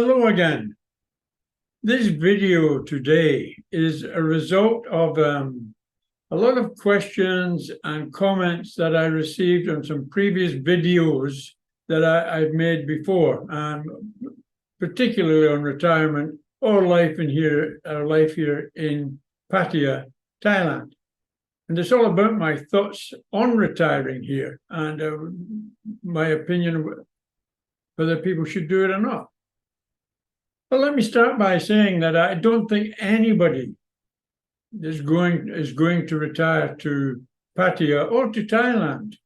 Hello again. This video today is a result of a lot of questions and comments that I received on some previous videos that I've made before, particularly on retirement or life here in Pattaya, Thailand. And it's all about my thoughts on retiring here and my opinion whether people should do it or not. Well, let me start by saying that I don't think anybody is going to retire to Pattaya or to Thailand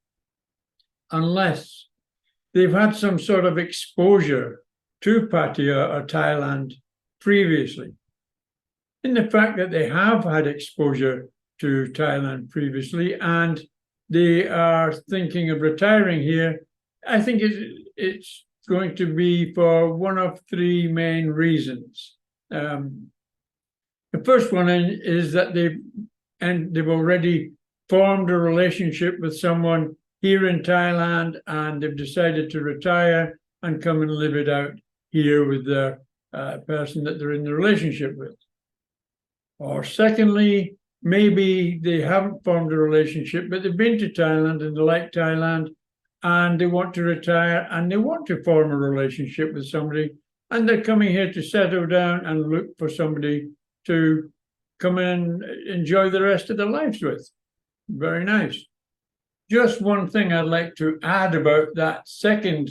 unless they've had some sort of exposure to Pattaya or Thailand previously. In the fact that they have had exposure to Thailand previously and they are thinking of retiring here, I think it's going to be for one of three main reasons. The first one is that they've already formed a relationship with someone here in Thailand and they've decided to retire and come and live it out here with the person that they're in the relationship with. Or secondly, maybe they haven't formed a relationship, but they've been to Thailand and they like Thailand and they want to retire and they want to form a relationship with somebody and they're coming here to settle down and look for somebody to come and enjoy the rest of their lives with. Very nice. Just one thing I'd like to add about that second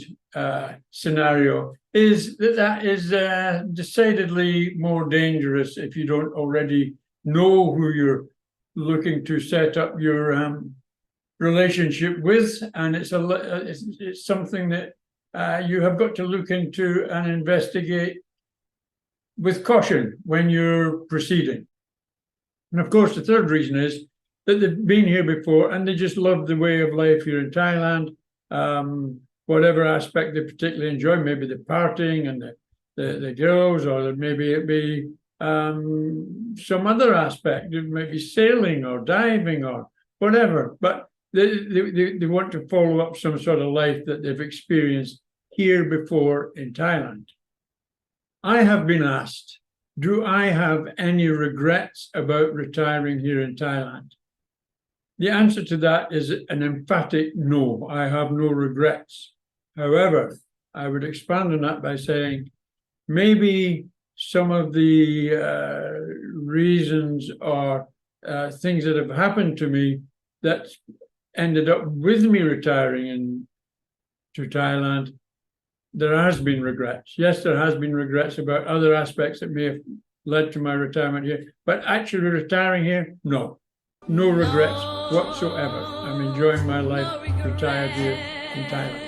scenario is that is decidedly more dangerous if you don't already know who you're looking to set up your relationship with, and it's something that you have got to look into and investigate with caution when you're proceeding. And of course, the third reason is that they've been here before and they just love the way of life here in Thailand. Whatever aspect they particularly enjoy, maybe the partying and the girls, or maybe it be some other aspect, maybe sailing or diving or whatever. But they want to follow up some sort of life that they've experienced here before in Thailand. I have been asked, do I have any regrets about retiring here in Thailand? The answer to that is an emphatic no. I have no regrets. However, I would expand on that by saying maybe some of the reasons or things that have happened to me that ended up with me retiring to Thailand, there has been regrets. Yes, there has been regrets about other aspects that may have led to my retirement here, but actually retiring here, no regrets whatsoever. I'm enjoying my life retired here in Thailand.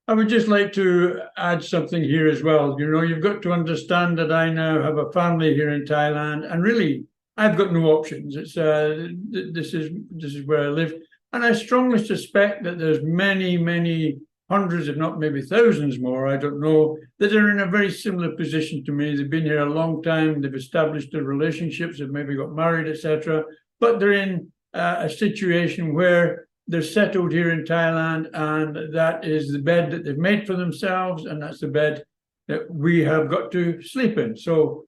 I would just like to add something here as well. You know, you've got to understand that I now have a family here in Thailand, and really, I've got no options. It's this is where I live, and I strongly suspect that there's many hundreds, if not maybe thousands more, I don't know, that are in a very similar position to me. They've been here a long time, they've established their relationships, they've maybe got married, etc. But they're in a situation where they're settled here in Thailand, and that is the bed that they've made for themselves, and that's the bed that we have got to sleep in. So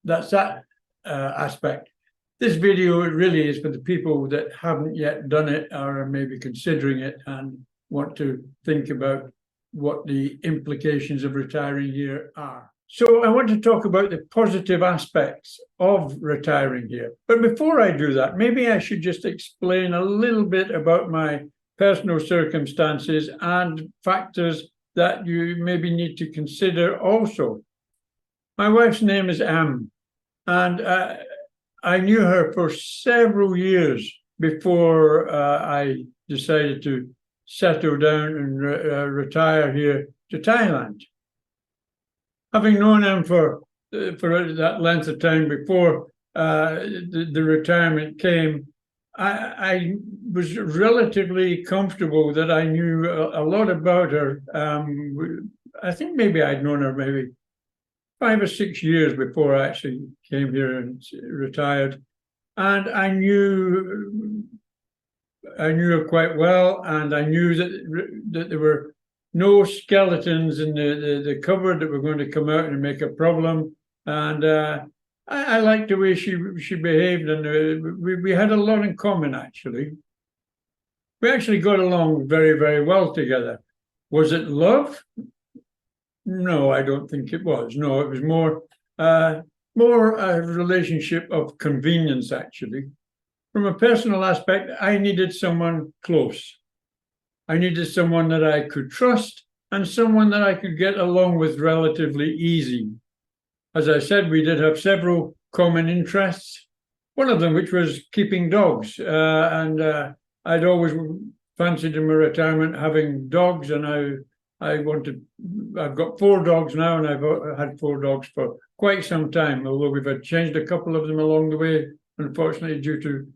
that's that aspect. This video really is for the people that haven't yet done it or are maybe considering it and want to think about what the implications of retiring here are. So I want to talk about the positive aspects of retiring here. But before I do that, maybe I should just explain a little bit about my personal circumstances and factors that you maybe need to consider also. My wife's name is Am, and I knew her for several years before I decided to settle down and retire here to Thailand. Having known him for that length of time before the retirement came, I was relatively comfortable that I knew a lot about her. I think maybe I'd known her maybe 5 or 6 years before I actually came here and retired, and I knew her quite well, and I knew that there were no skeletons in the cupboard that were going to come out and make a problem. And I liked the way she behaved, and we had a lot in common, actually. We actually got along very, very well together. Was it love? No, I don't think it was. No, it was more a relationship of convenience, actually. From a personal aspect, I needed someone close. I needed someone that I could trust and someone that I could get along with relatively easy. As I said, we did have several common interests, one of them which was keeping dogs. I'd always fancied in my retirement having dogs, and I've got 4 dogs now, and I've had 4 dogs for quite some time, although we've had changed a couple of them along the way, unfortunately, due to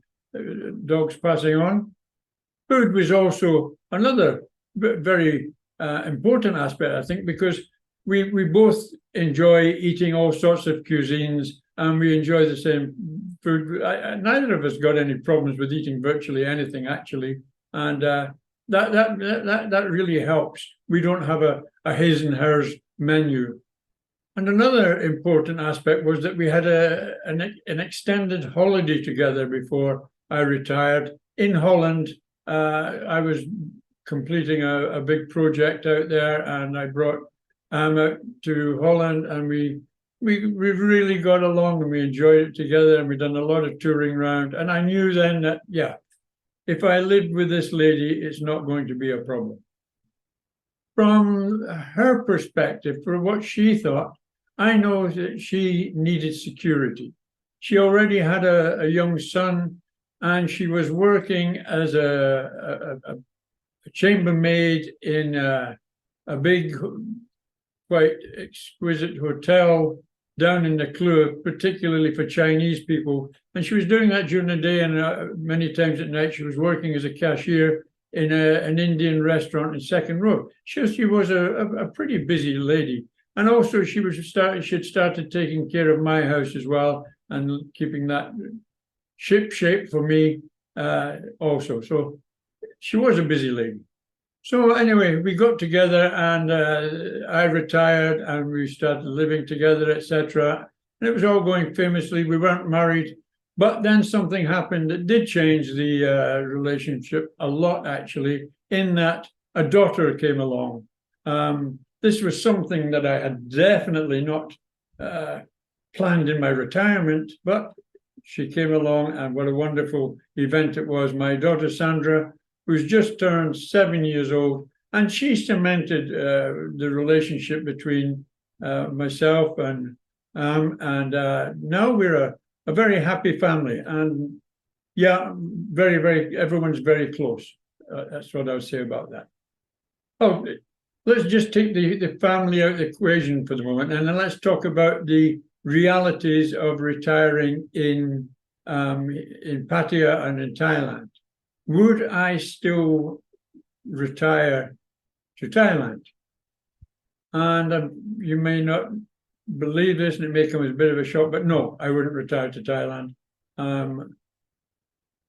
dogs passing on. Food was also another very important aspect, I think, because we both enjoy eating all sorts of cuisines, and we enjoy the same food. Neither of us got any problems with eating virtually anything, actually, and that really helps. We don't have a his and hers menu. And another important aspect was that we had an extended holiday together before I retired in Holland. I was completing a big project out there, and I brought out to Holland, and we really got along, and we enjoyed it together, and we've done a lot of touring around. And I knew then that, yeah, if I lived with this lady, it's not going to be a problem. From her perspective, for what she thought, I know that she needed security. She already had a young son, and she was working as a chambermaid in a big, quite exquisite hotel down in the Clue, particularly for Chinese people. And she was doing that during the day, and many times at night she was working as a cashier in an Indian restaurant in Second Row. She was a pretty busy lady. And also she'd started taking care of my house as well, and keeping that ship shape for me also. So she was a busy lady. So anyway, we got together, and I retired, and we started living together, etc. And it was all going famously. We weren't married, but then something happened that did change the relationship a lot, actually, in that a daughter came along. This was something that I had definitely not planned in my retirement, but she came along, and what a wonderful event it was. My daughter Sandra, who's just turned 7 years old, and she cemented the relationship between myself and now we're a very happy family, and yeah, everyone's very close. That's what I would say about that. Oh, let's just take the family out of the equation for the moment, and then let's talk about the realities of retiring in Pattaya and in Thailand. Would I still retire to Thailand? And you may not believe this, and it may come as a bit of a shock, but no, I wouldn't retire to Thailand.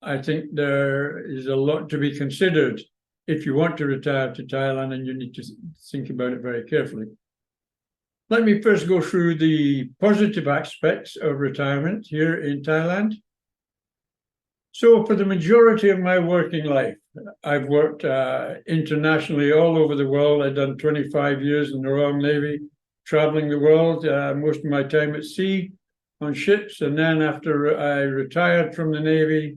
I think there is a lot to be considered if you want to retire to Thailand, and you need to think about it very carefully. Let me first go through the positive aspects of retirement here in Thailand. So for the majority of my working life, I've worked internationally all over the world. I've done 25 years in the Royal Navy, traveling the world, most of my time at sea on ships. And then after I retired from the Navy,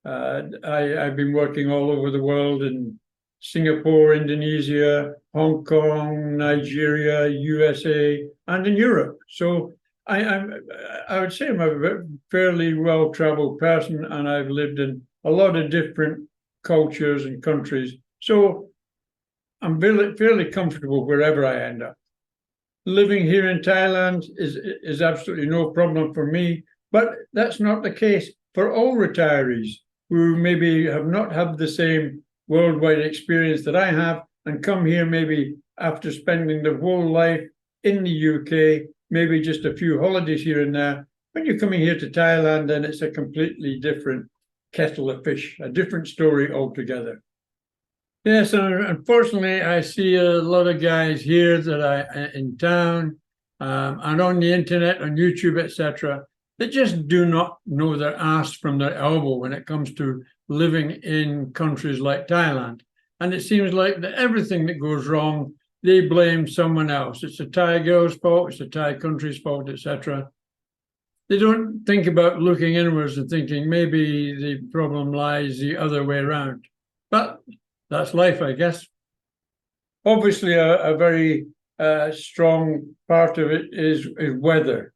I've been working all over the world in Singapore, Indonesia, Hong Kong, Nigeria, USA, and in Europe. So I would say I'm a fairly well-traveled person, and I've lived in a lot of different cultures and countries. So I'm fairly comfortable wherever I end up. Living here in Thailand is absolutely no problem for me, but that's not the case for all retirees who maybe have not had the same worldwide experience that I have, and come here maybe after spending their whole life in the UK, maybe just a few holidays here and there. When you're coming here to Thailand, then it's a completely different kettle of fish, a different story altogether. Yes, and unfortunately, I see a lot of guys here that I in town and on the internet, on YouTube, etc. They just do not know their ass from their elbow when it comes to living in countries like Thailand. And it seems like that everything that goes wrong, they blame someone else. It's the Thai girl's fault, it's the Thai country's fault, etc. They don't think about looking inwards and thinking maybe the problem lies the other way around. But that's life, I guess. Obviously, a very strong part of it is weather.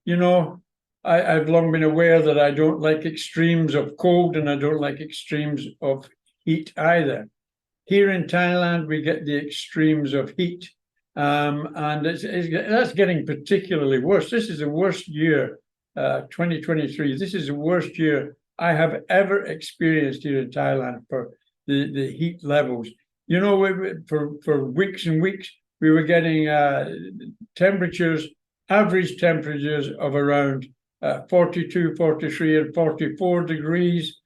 You know, I've long been aware that I don't like extremes of cold and I don't like extremes of heat either. Here in Thailand, we get the extremes of heat, and that's getting particularly worse. This is the worst year, 2023. This is the worst year I have ever experienced here in Thailand for the heat levels. You know, for weeks and weeks, we were getting temperatures, average temperatures of around 42, 43, and 44 degrees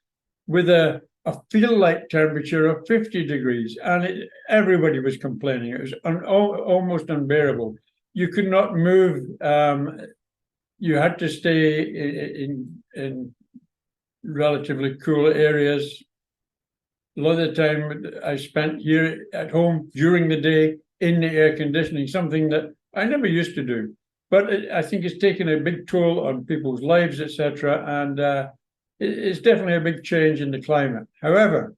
with a feel like temperature of 50 degrees. And everybody was complaining. It was almost unbearable. You could not move. You had to stay in relatively cool areas. A lot of the time I spent here at home during the day in the air conditioning, something that I never used to do. But I think it's taken a big toll on people's lives, etc. And it's definitely a big change in the climate. However,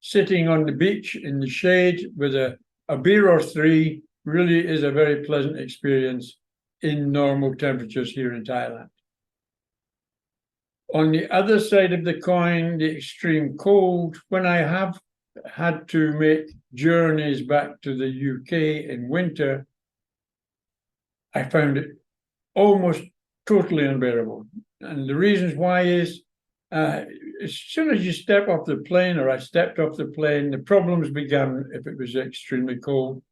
sitting on the beach in the shade with a beer or three really is a very pleasant experience in normal temperatures here in Thailand. On the other side of the coin, the extreme cold, when I have had to make journeys back to the UK in winter, I found it almost totally unbearable. And the reasons why is as soon as you step off the plane, or I stepped off the plane, the problems began if it was extremely cold.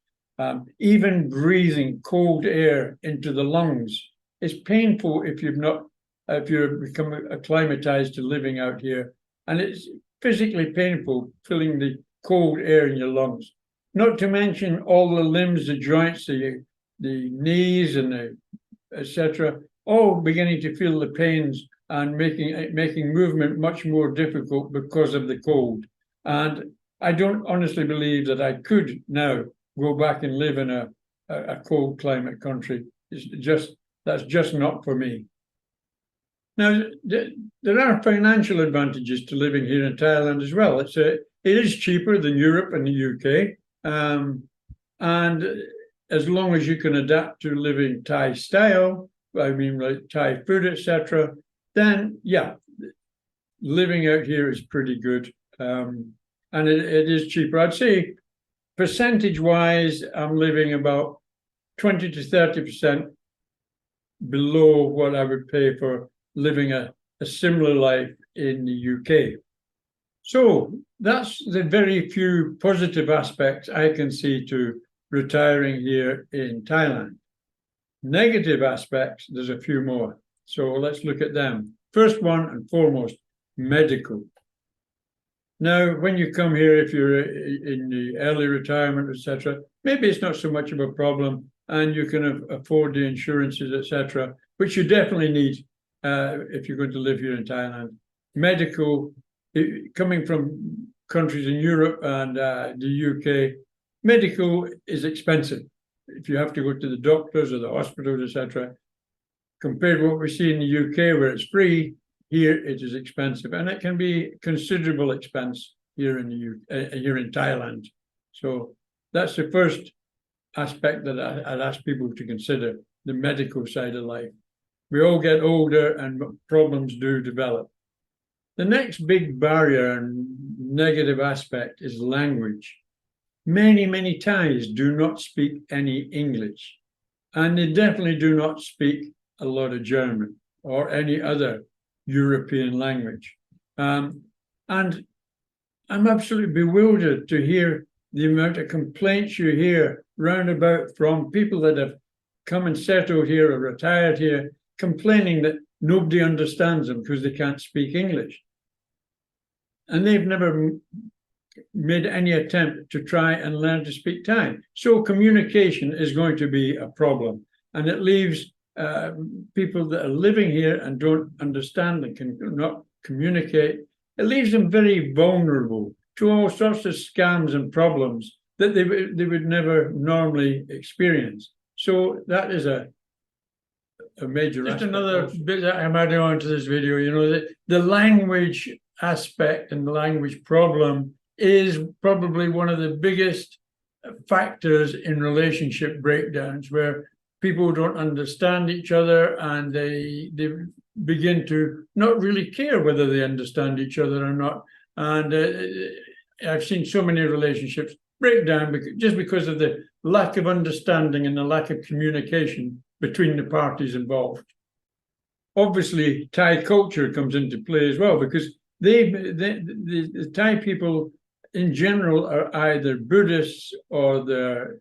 Even breathing cold air into the lungs is painful if you're become acclimatized to living out here. And it's physically painful feeling the cold air in your lungs. Not to mention all the limbs, the joints, the knees and the etc., all beginning to feel the pains and making movement much more difficult because of the cold. And I don't honestly believe that I could now go back and live in a cold climate country. That's just not for me. Now, there are financial advantages to living here in Thailand as well. It is cheaper than Europe and the UK, and as long as you can adapt to living Thai style, I mean, like Thai food, etc., then yeah, living out here is pretty good, and it is cheaper. I'd say percentage-wise, I'm living about 20 to 30% below what I would pay for living a similar life in the UK. So that's the very few positive aspects I can see to retiring here in Thailand. Negative aspects, there's a few more. So let's look at them. First one and foremost, medical. Now, when you come here, if you're in the early retirement, etc., maybe it's not so much of a problem and you can afford the insurances, etc., which you definitely need if you're going to live here in Thailand. Medical, coming from countries in Europe and the UK, medical is expensive. If you have to go to the doctors or the hospitals, etc., compared to what we see in the UK where it's free, here it is expensive, and it can be considerable expense here in Thailand. So that's the first aspect that I'd ask people to consider: the medical side of life. We all get older, and problems do develop. The next big barrier and negative aspect is language. Many Thais do not speak any English, and they definitely do not speak a lot of German or any other European language. And I'm absolutely bewildered to hear the amount of complaints you hear roundabout from people that have come and settled here or retired here, complaining that nobody understands them because they can't speak English. And they've never made any attempt to try and learn to speak Thai. So communication is going to be a problem, and it leaves people that are living here and don't understand and can not communicate. It leaves them very vulnerable to all sorts of scams and problems that they would never normally experience. So that is a major just another bit that I'm adding on to this video. You know, the language aspect and the language problem is probably one of the biggest factors in relationship breakdowns, where people don't understand each other and they begin to not really care whether they understand each other or not. And I've seen so many relationships break down just because of the lack of understanding and the lack of communication between the parties involved. Obviously, Thai culture comes into play as well, because the Thai people in general are either Buddhists or they're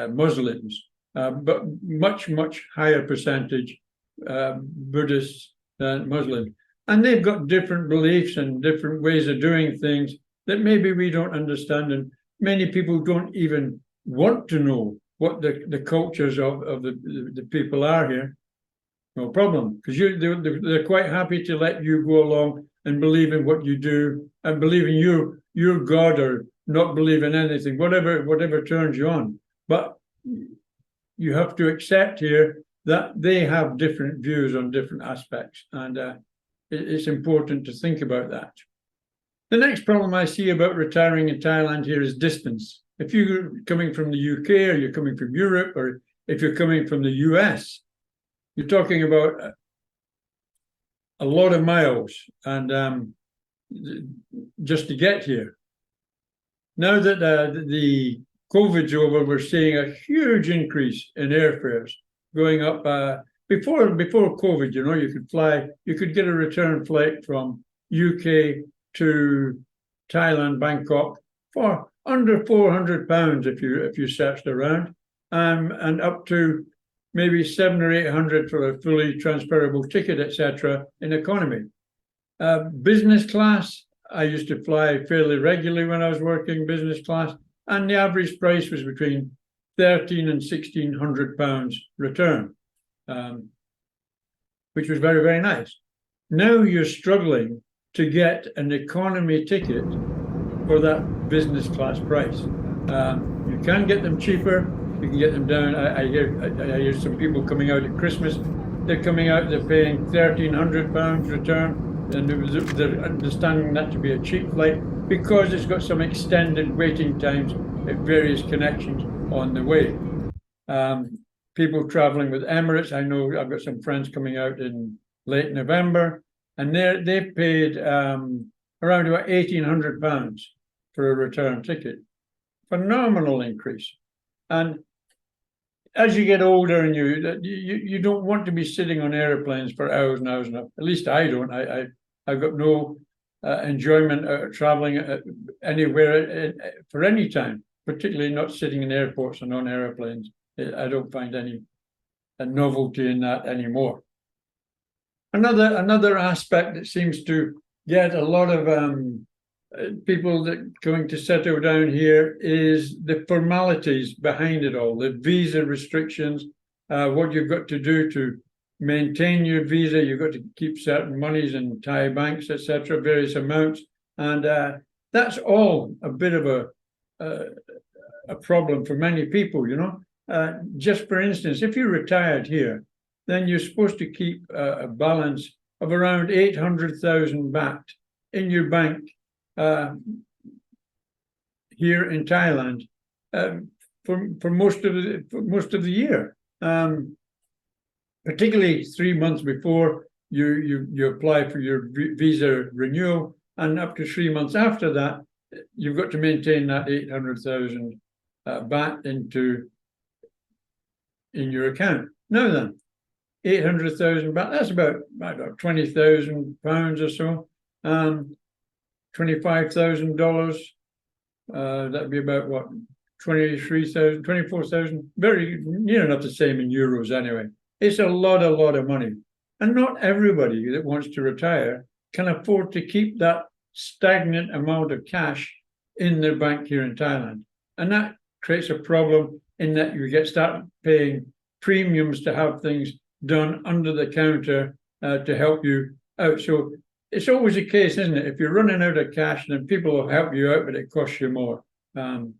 Muslims, but much higher percentage Buddhists than Muslims. And they've got different beliefs and different ways of doing things that maybe we don't understand, and many people don't even want to know what the cultures of the people are here. No problem, because they're quite happy to let you go along and believe in what you do and believe in your God, or not believe in anything, whatever turns you on. But you have to accept here that they have different views on different aspects, and it's important to think about that. The next problem I see about retiring in Thailand here is distance. If you're coming from the UK, or you're coming from Europe, or if you're coming from the US, you're talking about a lot of miles, and just to get here. Now that the COVID's over, we're seeing a huge increase in airfares going up. Before COVID, you know, you could get a return flight from UK to Thailand, Bangkok, for under £400 if you searched around, and up to maybe 700 or 800 for a fully transferable ticket, etc. in economy. Business class, I used to fly fairly regularly when I was working business class, and the average price was between £1,300 and £1,600 return, which was very, very nice. Now you're struggling to get an economy ticket for that business class price. You can get them cheaper. You can get them down. I hear some people coming out at Christmas. They're coming out. They're paying £1,300 return, and they're understanding that to be a cheap flight because it's got some extended waiting times at various connections on the way. People traveling with Emirates. I know I've got some friends coming out in late November, and they've paid around about £1,800 for a return ticket. Phenomenal increase. And as you get older, and you don't want to be sitting on airplanes for hours and hours and hours. At least I don't. I've got no enjoyment traveling anywhere for any time, particularly not sitting in airports and on airplanes. I don't find any novelty in that anymore. Another aspect that seems to get a lot of people that are going to settle down here is the formalities behind it all, the visa restrictions, what you've got to do to maintain your visa. You've got to keep certain monies in Thai banks, etc., various amounts, and that's all a bit of a problem for many people, you know. Just for instance, if you're retired here, then you're supposed to keep a balance of around 800,000 baht in your bank here in Thailand for most of the year, particularly 3 months before you apply for your visa renewal, and up to 3 months after that, you've got to maintain that 800,000 baht in your account. Now then, 800,000 baht, that's about £20,000 or so. $25,000, that'd be about what, 23,000, 24,000, very near enough the same in euros anyway. It's a lot of money. And not everybody that wants to retire can afford to keep that stagnant amount of cash in their bank here in Thailand. And that creates a problem in that you start paying premiums to have things done under the counter to help you out. So it's always a case, isn't it? If you're running out of cash, then people will help you out, but it costs you more. And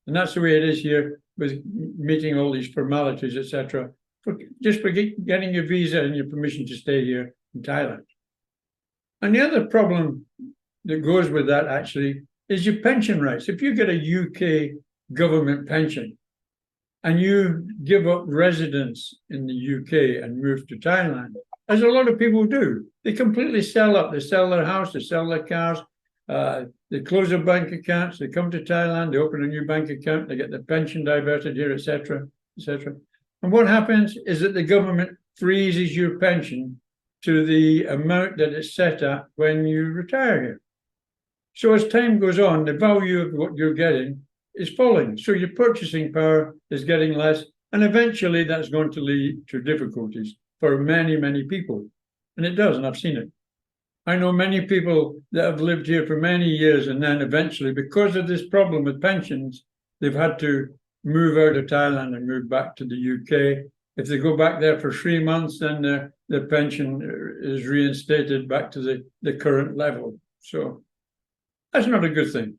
that's the way it is here with meeting all these formalities, etc. Just for getting your visa and your permission to stay here in Thailand. And the other problem that goes with that actually is your pension rights. If you get a UK government pension and you give up residence in the UK and move to Thailand, as a lot of people do, they completely sell up. They sell their house, they sell their cars, they close their bank accounts, they come to Thailand, they open a new bank account, they get their pension diverted here, etc., etc. And what happens is that the government freezes your pension to the amount that it's set at when you retire here. So as time goes on, the value of what you're getting is falling. So your purchasing power is getting less, and eventually that's going to lead to difficulties for many, many people. And it does, and I've seen it. I know many people that have lived here for many years, and then eventually, because of this problem with pensions, they've had to move out of Thailand and move back to the UK. If they go back there for 3 months, then their pension is reinstated back to the current level. So that's not a good thing.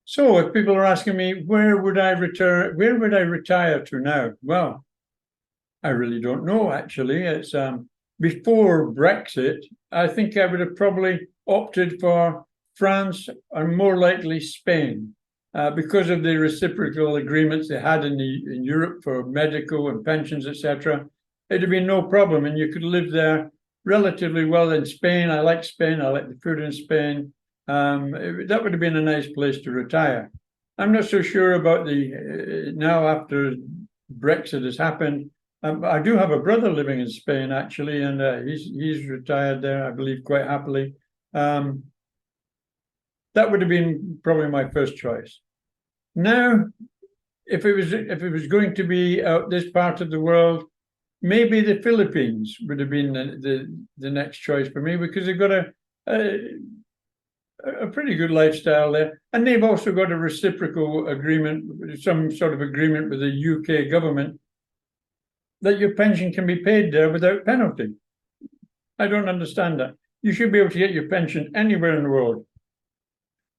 So if people are asking me, where would I retire to now? Well, I really don't know, actually. It's before Brexit, I think I would have probably opted for France and more likely Spain because of the reciprocal agreements they had in Europe for medical and pensions, etc. It'd have been no problem, and you could live there relatively well in Spain. I like Spain. I like the food in Spain. That would have been a nice place to retire. I'm not so sure about now after Brexit has happened. I do have a brother living in Spain, actually, and he's retired there, I believe, quite happily. That would have been probably my first choice. Now, if it was going to be out this part of the world, maybe the Philippines would have been the next choice for me, because they've got a pretty good lifestyle there, and they've also got a reciprocal agreement, some sort of agreement with the UK government, that your pension can be paid there without penalty. I don't understand that. You should be able to get your pension anywhere in the world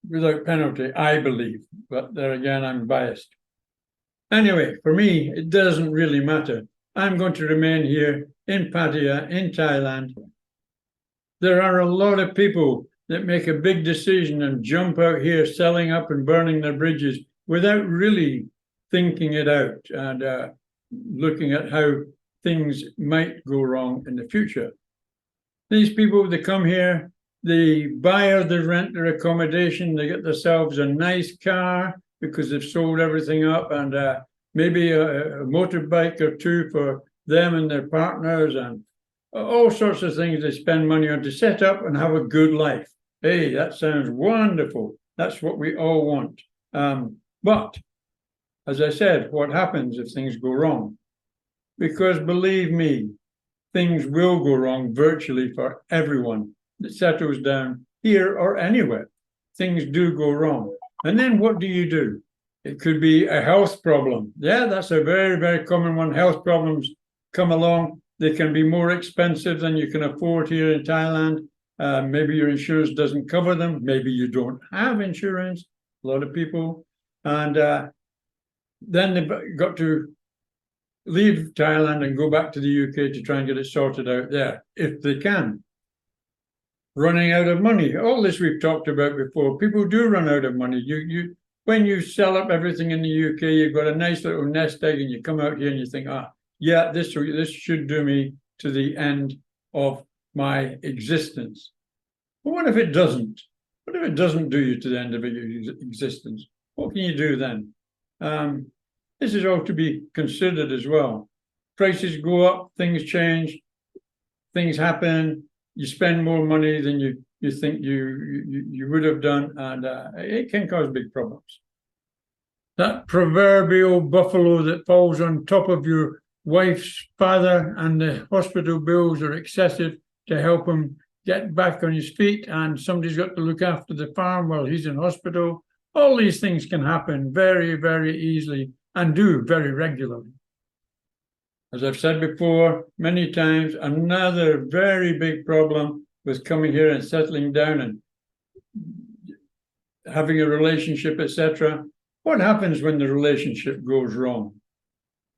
without penalty, I believe. But there again, I'm biased. Anyway, for me, it doesn't really matter. I'm going to remain here in Pattaya, in Thailand. There are a lot of people that make a big decision and jump out here, selling up and burning their bridges without really thinking it out and looking at how things might go wrong in the future. These people, they come here, they buy or they rent their accommodation, they get themselves a nice car because they've sold everything up, and maybe a motorbike or two for them and their partners, and all sorts of things they spend money on to set up and have a good life. Hey, that sounds wonderful. That's what we all want. But as I said, what happens if things go wrong? Because believe me, things will go wrong virtually for everyone that settles down here or anywhere. Things do go wrong. And then what do? It could be a health problem. Yeah, that's a very, very common one. Health problems come along. They can be more expensive than you can afford here in Thailand. Maybe your insurance doesn't cover them. Maybe you don't have insurance, a lot of people. And then they've got to leave Thailand and go back to the UK to try and get it sorted out there, if they can. Running out of money. All this we've talked about before. People do run out of money. When you sell up everything in the UK, you've got a nice little nest egg, and you come out here and you think, yeah, this should do me to the end of my existence. But what if it doesn't? What if it doesn't do you to the end of your existence? What can you do then? This is all to be considered as well. Prices go up, things change, things happen. You spend more money than you think you would have done, and it can cause big problems. That proverbial buffalo that falls on top of your wife's father, and the hospital bills are excessive to help him get back on his feet, and somebody's got to look after the farm while he's in hospital. All these things can happen very, very easily and do very regularly. As I've said before many times, another very big problem with coming here and settling down and having a relationship, etc. What happens when the relationship goes wrong?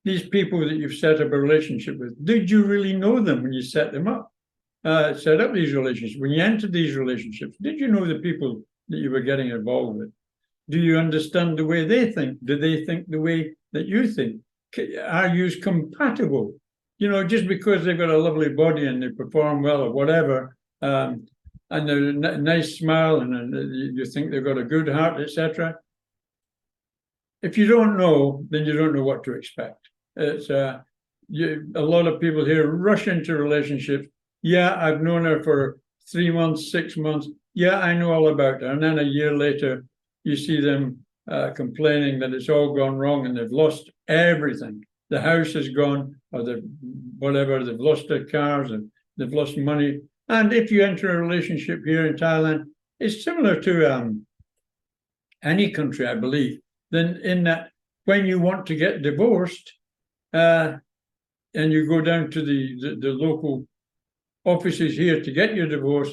These people that you've set up a relationship with, did you really know them when you set them up? Set up these relationships. When you entered these relationships, did you know the people that you were getting involved with? Do you understand the way they think? Do they think the way that you think? Are you compatible? You know, just because they've got a lovely body and they perform well or whatever, and they're a nice smile and you think they've got a good heart, etc. If you don't know, then you don't know what to expect. It's a lot of people here rush into relationships. Yeah, I've known her for 3 months, 6 months. Yeah, I know all about her. And then a year later, you see them complaining that it's all gone wrong and they've lost everything. The house is gone, or whatever, they've lost their cars and they've lost money. And if you enter a relationship here in Thailand, it's similar to any country, I believe, then in that when you want to get divorced and you go down to the local offices here to get your divorce,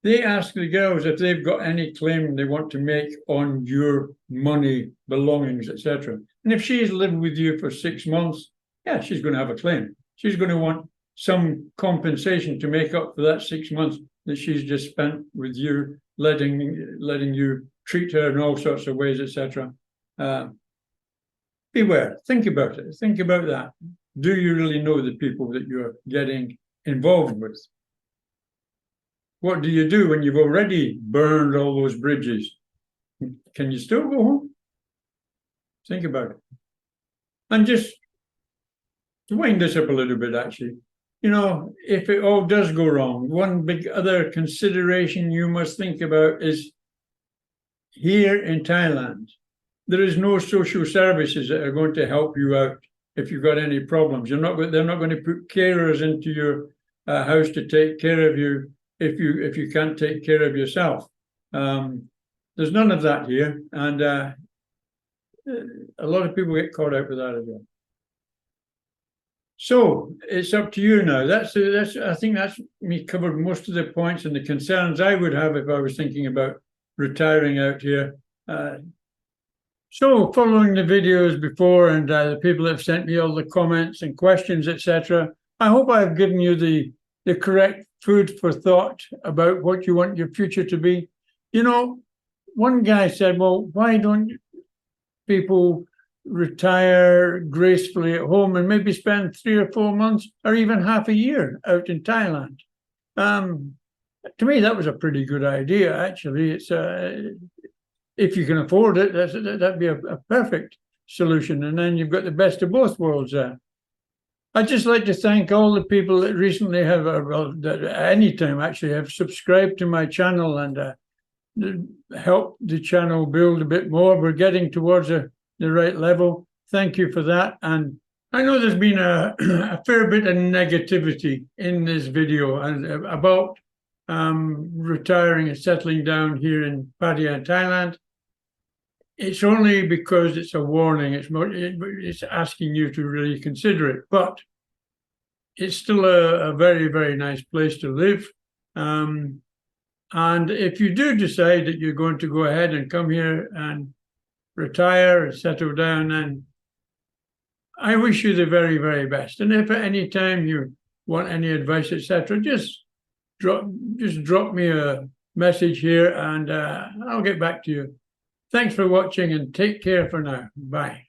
they ask the girls if they've got any claim they want to make on your money, belongings, etc. And if she's lived with you for 6 months, yeah, she's going to have a claim. She's going to want some compensation to make up for that 6 months that she's just spent with you, letting you treat her in all sorts of ways, etc. Beware. Think about it. Think about that. Do you really know the people that you're getting involved with? What do you do when you've already burned all those bridges? Can you still go home? Think about it. And just to wind this up a little bit, actually, you know, if it all does go wrong, one big other consideration you must think about is here in Thailand, there is no social services that are going to help you out if you've got any problems. They're not going to put carers into your house to take care of you if you can't take care of yourself. There's none of that here, and a lot of people get caught out with that as well. So it's up to you now. I think that's me covered most of the points and the concerns I would have if I was thinking about retiring out here. So following the videos before and the people that have sent me all the comments and questions, etc., I hope I've given you the correct food for thought about what you want your future to be. You know, one guy said, well, why don't people retire gracefully at home and maybe spend 3 or 4 months or even half a year out in Thailand? To me, that was a pretty good idea, actually. It's if you can afford it, that'd be a perfect solution. And then you've got the best of both worlds there. I'd just like to thank all the people that recently have, that at any time actually have subscribed to my channel and helped the channel build a bit more. We're getting towards the right level. Thank you for that. And I know there's been a fair bit of negativity in this video and about retiring and settling down here in Pattaya, Thailand. It's only because it's a warning. It's asking you to really consider it, but it's still a very, very nice place to live. And if you do decide that you're going to go ahead and come here and retire and settle down, then I wish you the very, very best. And if at any time you want any advice, etc., just drop me a message here and I'll get back to you. Thanks for watching and take care for now. Bye.